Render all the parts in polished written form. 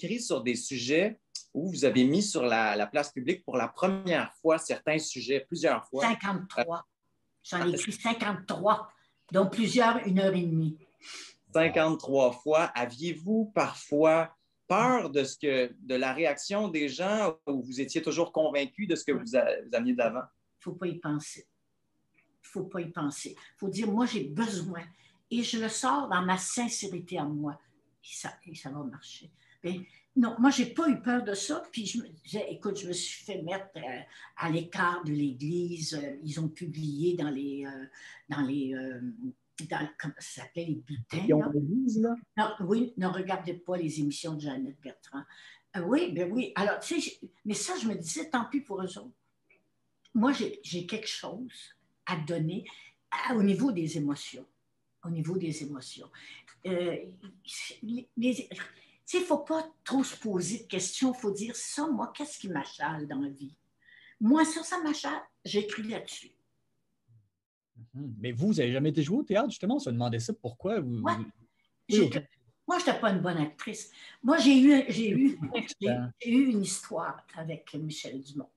écrit sur des sujets où vous avez mis sur la place publique pour la première fois certains sujets, plusieurs fois. 53. J'en ai écrit 53, dont plusieurs 1 heure et demie. 53 fois. Aviez-vous parfois peur de la réaction des gens ou vous étiez toujours convaincu de ce que vous ameniez de l'avant? Il ne faut pas y penser. Il ne faut pas y penser. Il faut dire, moi, j'ai besoin. Et je le sors dans ma sincérité à moi. Et ça va marcher. Mais non, moi, je n'ai pas eu peur de ça. Puis, écoute, je me suis fait mettre à l'écart de l'Église. Ils ont publié dans les comment ça s'appelait, les bulletins. Là. Non, oui, ne regardez pas les émissions de Jeannette Bertrand. Oui, ben oui. Alors, tu sais, mais ça, je me disais, tant pis pour eux autres. Moi, j'ai quelque chose à donner au niveau des émotions. Au niveau des émotions. Il ne faut pas trop se poser de questions. Il faut dire, ça, moi, qu'est-ce qui m'achale dans la vie? Moi, ça m'achale. J'écris là-dessus. Mais vous n'avez jamais été joué au théâtre, justement? On se demandait ça. Pourquoi? Ouais. Moi, je n'étais pas une bonne actrice. Moi, j'ai eu une histoire avec Michel Dumont.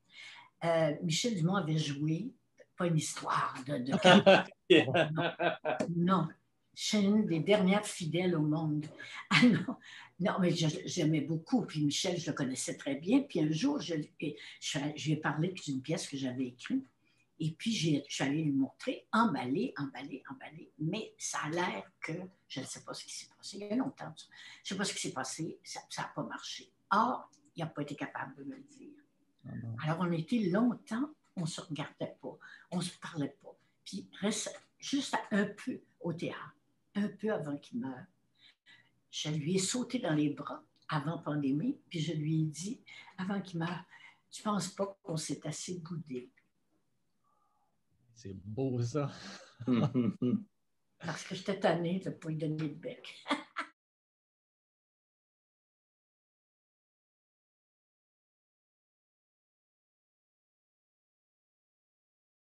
Michel Dumont avait joué, pas une histoire non. Je suis une des dernières fidèles au monde. Ah non, mais j'aimais beaucoup. Puis Michel, je le connaissais très bien. Puis un jour, je lui ai parlé d'une pièce que j'avais écrite. Et puis, je suis allée lui montrer, emballé. Mais ça a l'air que, je ne sais pas ce qui s'est passé, il y a longtemps. Je ne sais pas ce qui s'est passé, ça n'a pas marché. Or, il n'a pas été capable de me le dire. Alors, on était longtemps, on ne se regardait pas, on ne se parlait pas. Puis, juste un peu au théâtre, un peu avant qu'il meure, je lui ai sauté dans les bras avant pandémie, puis je lui ai dit, avant qu'il meure, tu ne penses pas qu'on s'est assez boudé? C'est beau, ça. Parce que j'étais tannée de ne pas lui donner le bec.